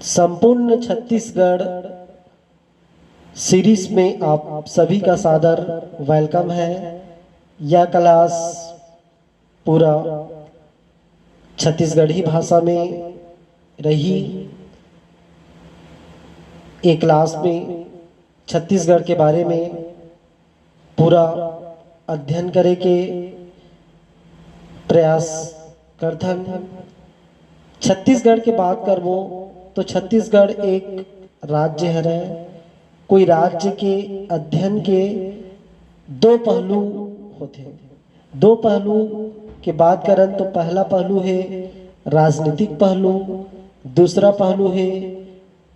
संपूर्ण छत्तीसगढ़ सीरीज में आप सभी का सादर वेलकम है। यह क्लास पूरा छत्तीसगढ़ी भाषा में रही। एक क्लास में छत्तीसगढ़ के बारे में पूरा अध्ययन करे के प्रयास करथन। छत्तीसगढ़ की बात करबो तो छत्तीसगढ़ एक राज्य है। कोई राज्य के अध्ययन के दो पहलू होते। दो पहलू के बात करन तो पहला पहलू है राजनीतिक पहलू, दूसरा पहलू है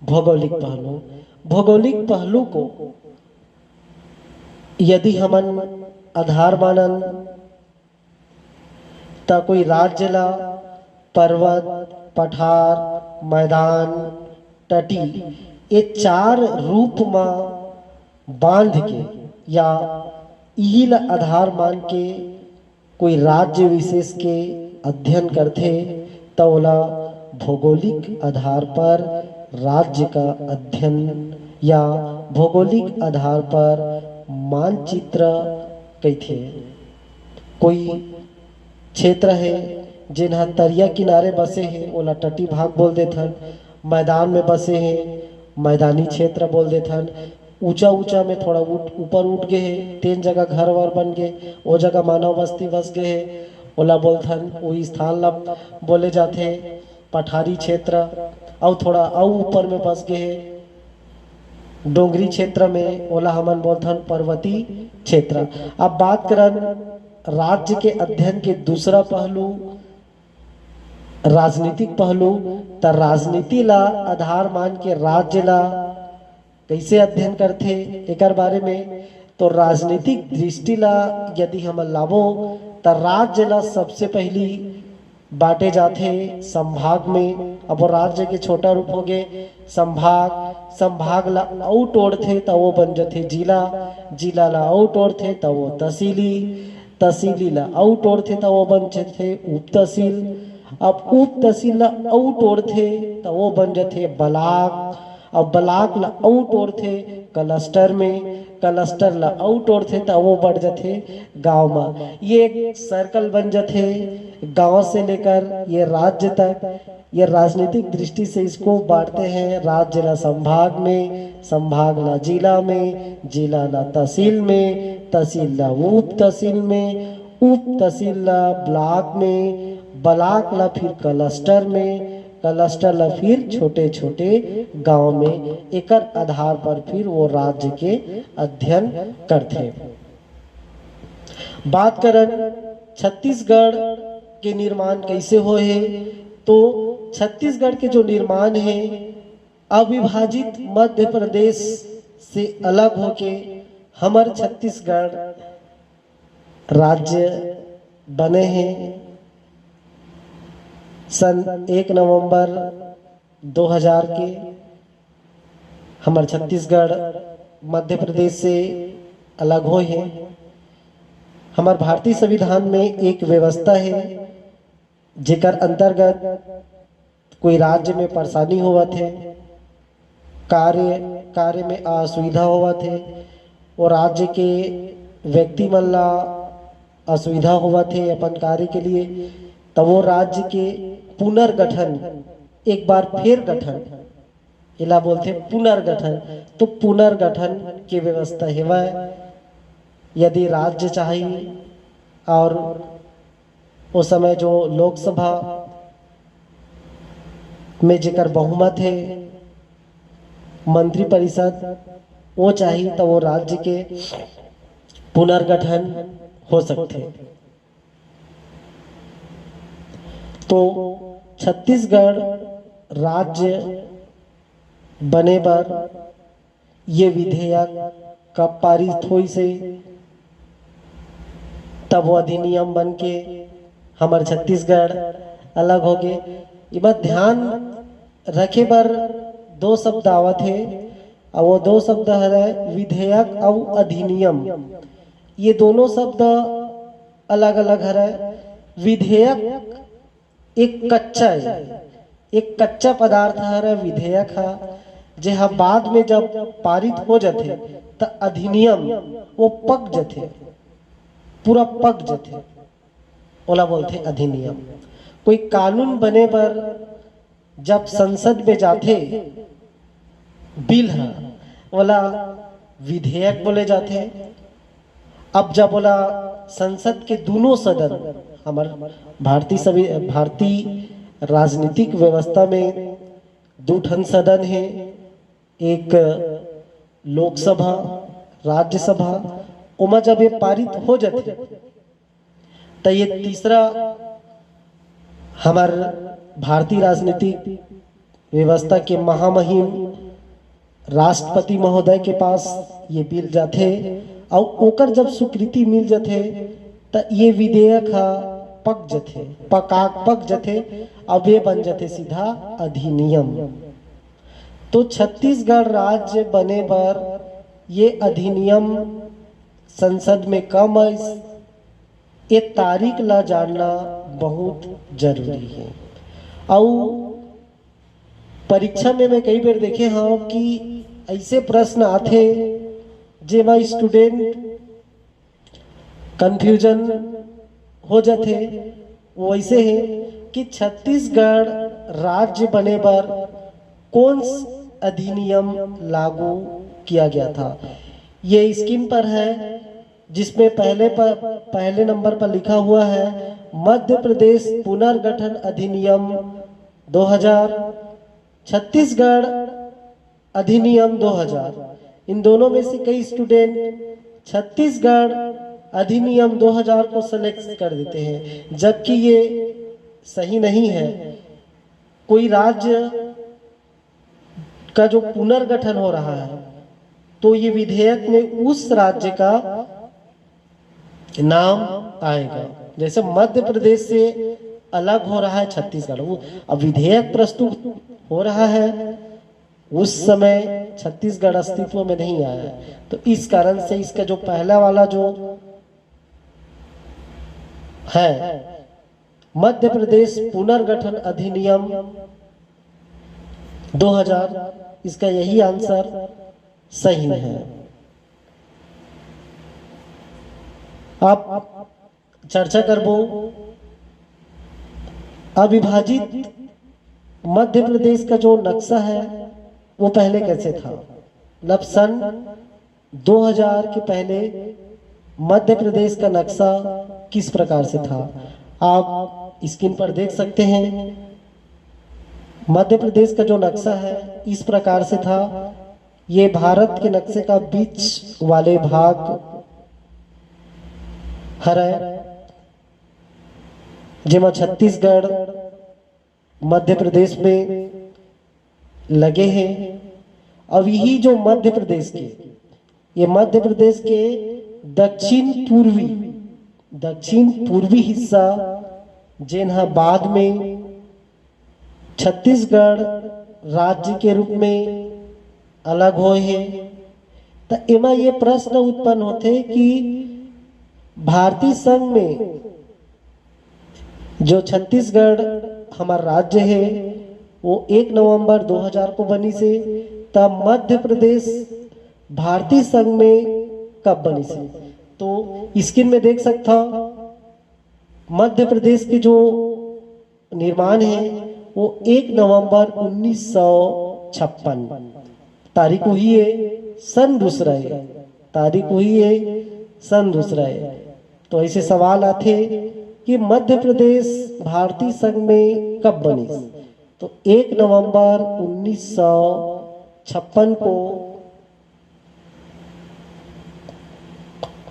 भौगोलिक पहलू। भौगोलिक पहलू को यदि हमन आधार मानन ता कोई राज्य ला पर्वत, पठार, मैदान, तटी ये चार रूप में बांध के या यही ला आधार मान के कोई राज्य विशेष के अध्ययन करथे तो ओला भौगोलिक आधार पर राज्य का अध्ययन या भौगोलिक आधार पर मानचित्र कहथे। कोई क्षेत्र है जिन्हा तरिया किनारे बसे हैं ओला तटी भाग बोल देथन। मैदान में बसे हैं मैदानी क्षेत्र बोल देथन। ऊंचा ऊंचा में थोड़ा ऊपर उठ गए हैं, तीन जगह घर वर बन गए, वो जगह मानव बस्ती बस गए हैं ओला बोलथन। वही स्थान ला बोले जाते पठारी क्षेत्र। और थोड़ा और ऊपर में बस गए हैं डोंगरी क्षेत्र में ओला हमन बोलथन पर्वतीय क्षेत्र। अब बात करन राज्य के अध्ययन के दूसरा पहलू राजनीतिक पहलू। त राजनीति ला आधार मान के राज्य ला कैसे अध्ययन करथे एकर बारे में तो राजनीतिक दृष्टि ला यदि हम लाबो त राज्य ला सबसे पहली बांटे जाते संभाग में। अब वो राज्य के छोटा रूप हो गए संभाग। संभाग ला औ तोड़थे त वो बन जाते जिला। जिला ला औ तोड़थे त वो तहसीली। तहसीली ला औ तोड़थे त वो बन जाते उप तहसील। अब उप तहसील ला औ तोड़थे त वो बन जाते ब्लॉक। अब ब्लॉक ला औ तोड़थे क्लस्टर में। क्लस्टर ला औ तोड़थे त वो बढ़ जाते गांव में। ये एक सर्कल बन जाते गांव से लेकर ये राज्य तक। ये राजनीतिक दृष्टि से इसको बांटते हैं। राज्य ला संभाग में, संभाग ला जिला में, जिला ला तहसील में, तहसील ला उप तहसील में, उप तहसील ला ब्लॉक में, ब्लॉक ला फिर क्लस्टर में, क्लस्टर ला फिर छोटे छोटे गांव में। एकर आधार पर फिर वो राज्य के अध्ययन करते। बात करन छत्तीसगढ़ के निर्माण कैसे हुए है तो छत्तीसगढ़ के जो निर्माण है अविभाजित मध्य प्रदेश से अलग होके हमार छत्तीसगढ़ राज्य बने हैं सन 1 नवंबर 2000 के। हमारे छत्तीसगढ़ मध्य प्रदेश से अलग हुए हैं। हमारे भारतीय संविधान में एक व्यवस्था है जेकर अंतर्गत कोई राज्य में परेशानी हुआ थे, कार्य में असुविधा हुआ थे, और राज्य के व्यक्ति मन ला असुविधा हुआ थे अपन कार्य के लिए, तो वो राज्य के पुनर्गठन एक बार फिर गठन इला बोलते पुनर्गठन। तो पुनर्गठन की व्यवस्था है यदि राज्य चाहिए और उस समय जो लोकसभा में जेकर बहुमत है मंत्रिपरिषद वो चाहिए तो वो राज्य के पुनर्गठन हो सकते। तो छत्तीसगढ़ राज्य बने पर ये विधेयक कब पारित हुई से तब वो अधिनियम बन के हमारे छत्तीसगढ़ अलग हो गए। इमा ध्यान रखे पर दो शब्द आवत है और वो दो शब्द है विधेयक और अधिनियम। ये दोनों शब्द अलग अलग है। विधेयक एक कच्चा है एक कच्चा पदार्थ हर विधेयक है जे हा बाद में जब पारित हो जाते तो अधिनियम वो पक जाते, पूरा पक जाते, ओला बोलते अधिनियम। कोई कानून बने पर जब संसद में जाते बिल है ओला विधेयक बोले जाते। अब जब बोला संसद के दोनों सदन, हमारे भारतीय राजनीतिक व्यवस्था में दो ठन सदन है, एक लोकसभा राज्यसभा, उमा जब ये पारित हो जाते तो ये तीसरा हमारे भारतीय राजनीतिक व्यवस्था के महामहिम राष्ट्रपति महोदय के पास ये बिल जाते और ओकर जब स्वीकृति मिल जाते तो ये विधेयक पक जाते, अब ये बन जाते सीधा अधिनियम। तो छत्तीसगढ़ राज्य बने पर ये अधिनियम संसद में कम ये तारीख ला जानना बहुत जरूरी है। और परीक्षा में मैं कई बार देखे हाँ कि ऐसे प्रश्न आते जेमा स्टूडेंट कंफ्यूजन हो जाते। वो ऐसे है कि छत्तीसगढ़ राज्य बने पर कौन अधिनियम लागू किया गया था। ये स्क्रीन पर है जिसमें पहले नंबर पर लिखा हुआ है मध्य प्रदेश पुनर्गठन अधिनियम 2000, छत्तीसगढ़ अधिनियम 2000। इन दोनों में से कई स्टूडेंट छत्तीसगढ़ अधिनियम 2000 को सेलेक्ट कर देते हैं, जबकि ये सही नहीं है। कोई राज्य का जो पुनर्गठन हो रहा है तो ये विधेयक में उस राज्य का नाम आएगा। जैसे मध्य प्रदेश से अलग हो रहा है छत्तीसगढ़, वो अब विधेयक प्रस्तुत हो रहा है, उस समय छत्तीसगढ़ अस्तित्व में नहीं आया। तो इस कारण से इसका जो पहला वाला जो है मध्य प्रदेश पुनर्गठन अधिनियम 2000, इसका यही आंसर सही है। आप चर्चा करबो अविभाजित मध्य प्रदेश का जो नक्शा है वो पहले कैसे था। मतलब सन 2000 के पहले मध्य प्रदेश का नक्शा किस प्रकार से था, आप स्क्रीन पर देख सकते हैं। मध्य प्रदेश का जो नक्शा है इस प्रकार से था। ये भारत के नक्शे का बीच वाले भाग हरा जेमा छत्तीसगढ़ मध्य प्रदेश में लगे हैं। अब यही जो मध्य प्रदेश के दक्षिण पूर्वी हिस्सा जिन्हा बाद में छत्तीसगढ़ राज्य के रूप में अलग होए हैं। तो एमा ये प्रश्न उत्पन्न होते कि भारतीय संघ में जो छत्तीसगढ़ हमारा राज्य है वो 1 नवंबर 2000 को बनी से, तब मध्य प्रदेश भारतीय संघ में कब बनी से। तो स्क्रीन में देख सकता मध्य प्रदेश के जो निर्माण है वो 1 नवंबर 1956 तारीख हुई है, सन दूसरा है, तारीख हुई है सन दूसरा है। तो ऐसे सवाल आते कि मध्य प्रदेश भारतीय संघ में कब बनी। तो 1 नवंबर 1956 को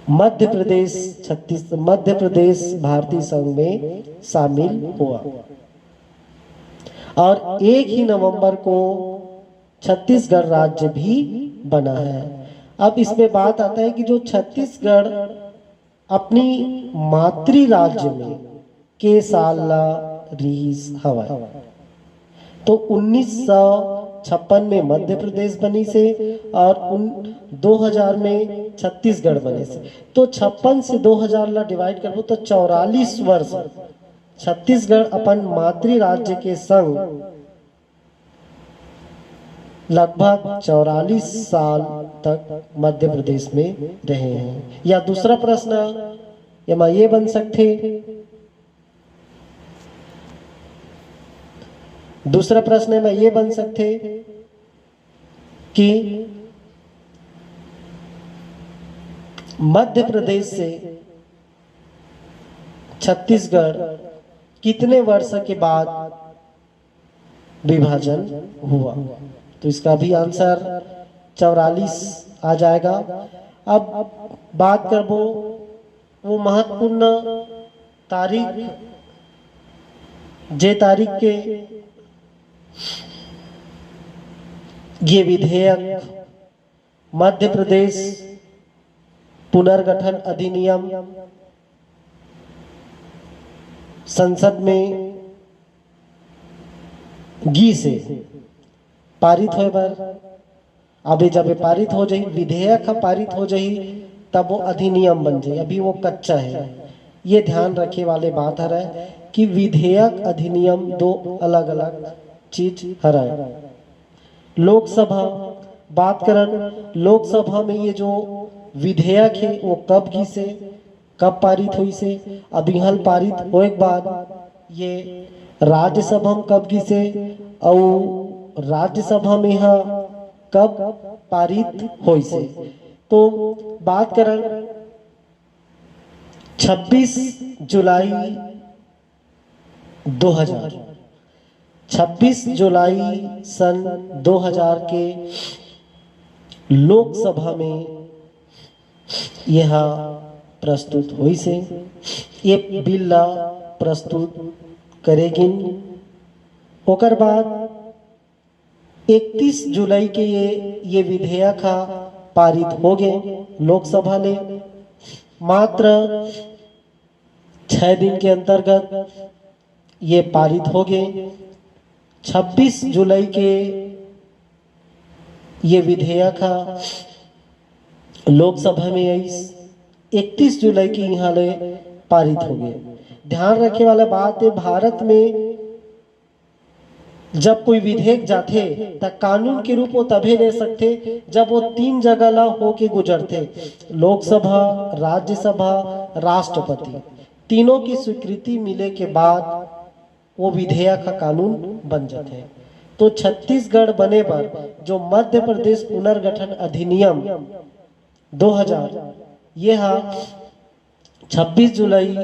मध्य प्रदेश भारतीय संघ में शामिल हुआ और 1 ही नवंबर को छत्तीसगढ़ राज्य भी बना है। अब इसमें बात आता है कि जो छत्तीसगढ़ अपनी मातृ राज्य में के साल रिहीस हवा, तो 1956 में मध्य प्रदेश बनी से और 2000 में छत्तीसगढ़ बने से। तो 56 से 2000 ला डिवाइड करबो तो 44 वर्ष छत्तीसगढ़ अपन मातृ राज्य के संग लगभग 44 साल तक मध्य प्रदेश में रहे हैं। या दूसरा प्रश्न ये बन सकते, दूसरा प्रश्न में ये बन सकते कि मध्य प्रदेश से छत्तीसगढ़ कितने वर्ष के बाद विभाजन हुआ? तो इसका भी आंसर 44 आ जाएगा। अब बात करबो वो महत्वपूर्ण तारीख, जे तारीख के ये विधेयक मध्य प्रदेश पुनर्गठन अधिनियम संसद में गी से पारित होए बर, अभी जब पारित हो जाए विधेयक पारित हो जाए तब वो अधिनियम बन जाए, अभी वो कच्चा है। ये ध्यान रखे वाले बात है कि विधेयक अधिनियम दो अलग अलग चीज है। लोकसभा बात करन, लोकसभा में ये जो विधेयक है वो कब पारित हुई से, अभी हल पारित होए के बाद ये राज्यसभा में कब की से और राज्यसभा में यह कब पारित हुई से। तो बात करन 26 जुलाई 2000, 26 जुलाई सन 2000 के लोकसभा में यह प्रस्तुत हुई से। ये बिल प्रस्तुत करेगी। ओकर बाद 31 जुलाई के ये विधेयक पारित हो गए लोकसभा ने। मात्र 6 दिन के अंतर्गत ये पारित हो गए। 26 जुलाई के ये विधेयक लोकसभा में आई, 31 जुलाई की यहाँ ले पारित हो गए। ध्यान रखे वाला बात है, भारत में जब कोई विधेयक जाते तो कानून के रूप में तभी ले सकते जब वो 3 जगह ला होके गुजरते, लोकसभा, राज्यसभा, राष्ट्रपति, तीनों की स्वीकृति मिले के बाद वो विधेयक का कानून बन जाते। तो छत्तीसगढ़ बने पर जो मध्य प्रदेश पुनर्गठन अधिनियम 2000 यह 26 जुलाई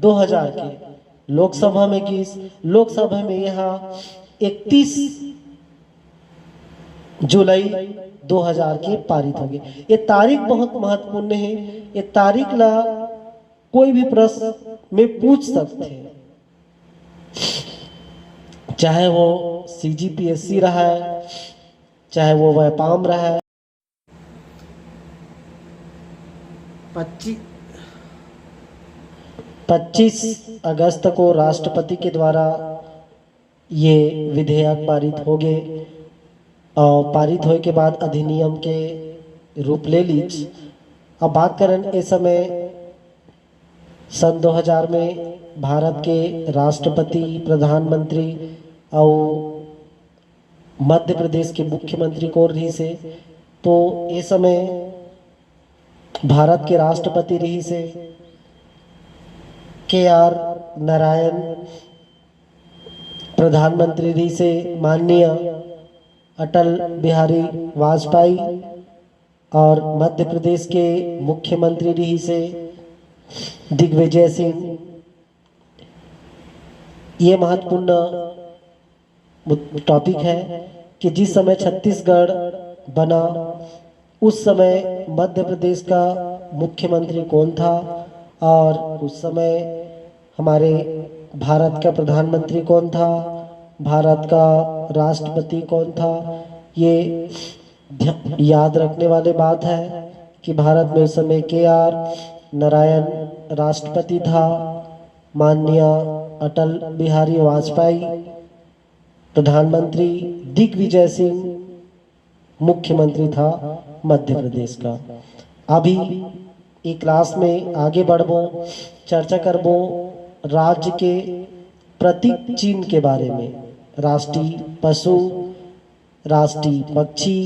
2000 के लोकसभा में की, लोकसभा में यह 31 जुलाई 2000 के पारित हो गए। ये तारीख बहुत महत्वपूर्ण है। ये तारीख ला कोई भी प्रश्न में पूछ सकते हैं, चाहे वो CGPSC रहा है, चाहे वो व्यापाम रहा है। 25 अगस्त को राष्ट्रपति के द्वारा ये विधेयक पारित हो गए और पारित होने के बाद अधिनियम के रूप ले लीज। अब बात करें इस समय सन 2000 में भारत के राष्ट्रपति, प्रधानमंत्री और मध्य प्रदेश के मुख्यमंत्री को रही से। तो इस समय भारत के राष्ट्रपति रही से KR नारायण, प्रधानमंत्री रही से माननीय अटल बिहारी वाजपेयी और मध्य प्रदेश के मुख्यमंत्री रही से दिग्विजय सिंह। ये महत्वपूर्ण टॉपिक है कि जिस समय छत्तीसगढ़ बना उस समय मध्य प्रदेश का मुख्यमंत्री कौन था और उस समय हमारे भारत का प्रधानमंत्री कौन था, भारत का राष्ट्रपति कौन था। ये याद रखने वाली बात है कि भारत में उस समय KR नारायण राष्ट्रपति था, माननीय अटल बिहारी वाजपेयी प्रधानमंत्री, दिग्विजय सिंह मुख्यमंत्री था मध्य प्रदेश का। अभी एक क्लास में आगे बढ़बो, चर्चा करबो राज्य के प्रतीक चिन्ह के बारे में, राष्ट्रीय पशु राष्ट्रीय पक्षी,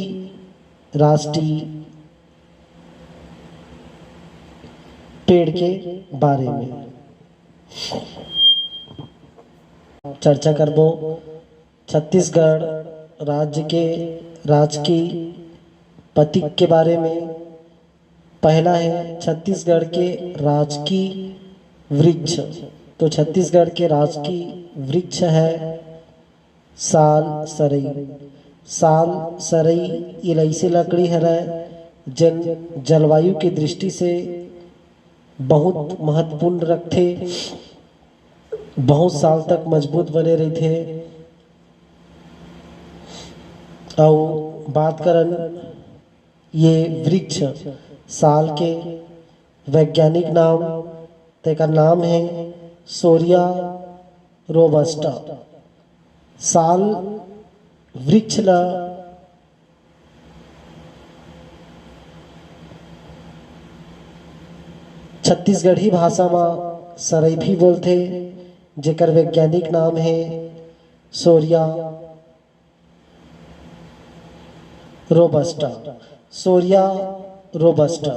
राष्ट्रीय पेड़ के बारे में चर्चा करबो। छत्तीसगढ़ राज्य के राजकीय प्रतीक के बारे में। पहला है छत्तीसगढ़ के राजकीय वृक्ष। तो छत्तीसगढ़ के राजकीय वृक्ष है साल सरई। साल सरई ये ऐसी लकड़ी है जन जलवायु की दृष्टि से बहुत महत्वपूर्ण रखते, बहुत साल तक मजबूत बने रहते। और बात करन ये वृक्ष साल के वैज्ञानिक नाम, तेका नाम है सोरिया रोबस्टा। साल वृक्ष ला छत्तीसगढ़ी भाषा में सरई भी बोलते, जेकर वैज्ञानिक नाम है सोरिया रोबस्टा। सोरिया रोबस्टा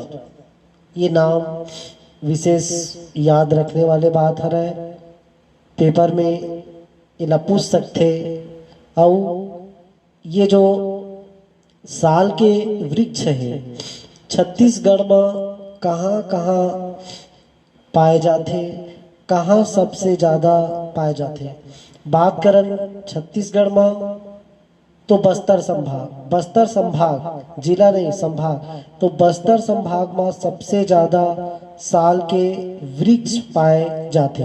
ये नाम विशेष याद रखने वाले बात है। पेपर में इला पूछ सकते। और ये जो साल के वृक्ष है छत्तीसगढ़ में कहाँ कहाँ पाए जाते, कहाँ सबसे ज़्यादा पाए जाते। बात करन छत्तीसगढ़ में तो बस्तर संभाग जिला नहीं संभाग, तो बस्तर संभाग में सबसे ज़्यादा साल के वृक्ष पाए जाते।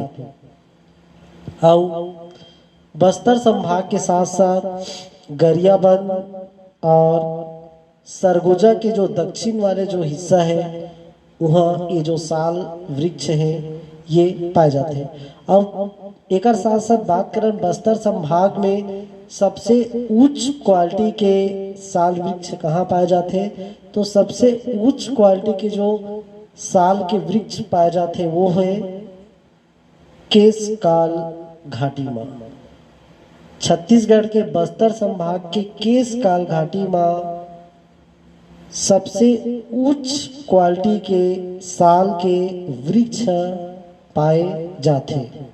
और बस्तर संभाग के साथ साथ गरियाबंद और सरगुजा के जो दक्षिण वाले जो हिस्सा है वहाँ ये जो साल वृक्ष है ये पाए जाते हैं। अब एक साथ साथ बात करें बस्तर संभाग में सबसे उच्च क्वालिटी के साल वृक्ष कहाँ पाए जाते हैं, तो सबसे उच्च क्वालिटी के जो साल के वृक्ष पाए जाते हैं वो है केशकाल घाटी में। छत्तीसगढ़ के बस्तर संभाग के केशकाल घाटी में सबसे उच्च क्वालिटी के साल के वृक्ष पाए जाते हैं।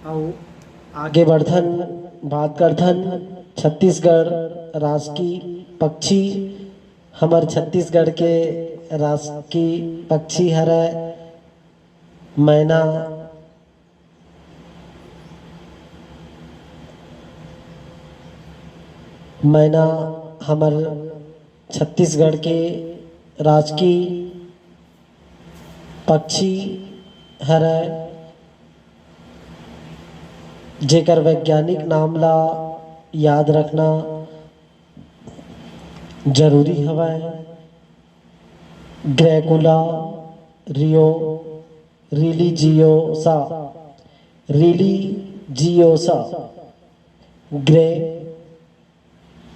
और आगे बढ़थन बात करथन छत्तीसगढ़ राष्ट्रीय पक्षी। हमार छत्तीसगढ़ के राष्ट्रीय पक्षी हरे मैना। मैना हमार छत्तीसगढ़ के राजकीय पक्षी हरै, जेकर वैज्ञानिक नाम ला याद रखना जरूरी हवय। ग्रैकुला, रियो रिलीजियोसा, रिलीजियोसा,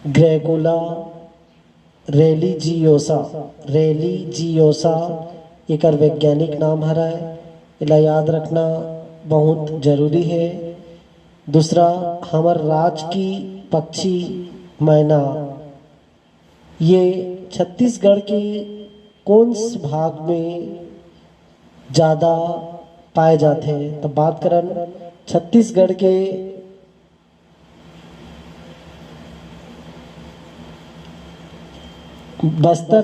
ग्रेगुला, रेलिजियोसा एकर वैज्ञानिक नाम हरय। इला याद रखना बहुत जरूरी है। दूसरा, हमर राज की पक्षी मैना, ये छत्तीसगढ़ के कौन से भाग में ज़्यादा पाए जाते हैं? तो बात करन छत्तीसगढ़ के बस्तर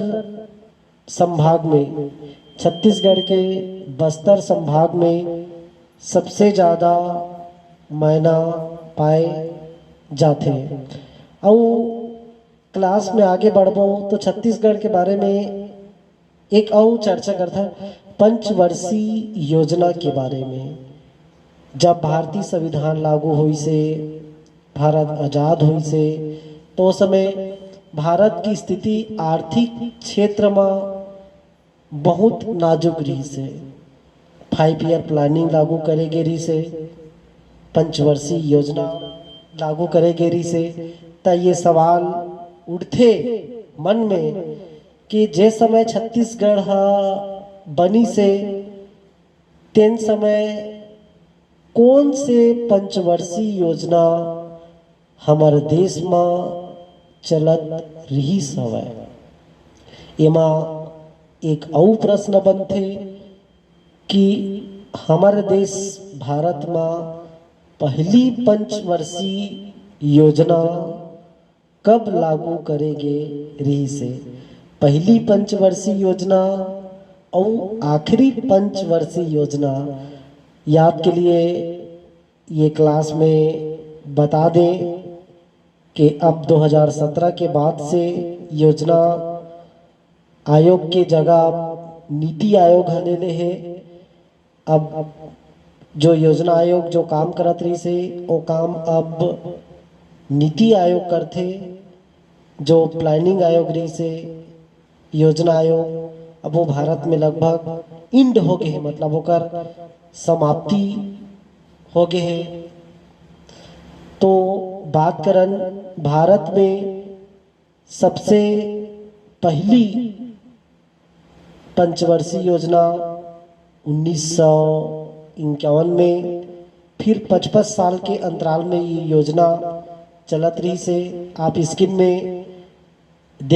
संभाग में, छत्तीसगढ़ के बस्तर संभाग में सबसे ज़्यादा मैना पाए जाते हैं। और क्लास में आगे बढ़बो तो छत्तीसगढ़ के बारे में एक और चर्चा करता है, पंचवर्षीय योजना के बारे में। जब भारतीय संविधान लागू हुई से, भारत आजाद हुई से, तो उस समय भारत की स्थिति आर्थिक क्षेत्र में बहुत नाजुक रही से। 5 ईयर प्लानिंग लागू करे गेरी से, पंचवर्षीय योजना लागू करे गेरी से। तो ये सवाल उठते मन में कि जे समय छत्तीसगढ़ बनी से, तेन समय कौन से पंचवर्षीय योजना हमारे देश में चलत रही हवय। एमा एक और प्रश्न बनते कि हमारे देश भारत में पहली पंचवर्षीय योजना कब लागू करेगे रही से। पहली पंचवर्षीय योजना और आखिरी पंचवर्षीय योजना याद के लिए ये क्लास में बता दें कि अब 2017 के बाद से योजना आयोग के जगह नीति आयोग हले ले है। अब जो योजना आयोग जो काम करत रही से, वो काम अब नीति आयोग करते। जो प्लानिंग आयोग रही से, योजना आयोग, अब वो भारत में लगभग इंड हो गए है, मतलब होकर समाप्ति हो गए है। तो बात करन भारत में सबसे पहली पंचवर्षीय योजना 1951 में, फिर 55 साल के अंतराल में ये योजना चलत रही से। आप स्क्रीन में देख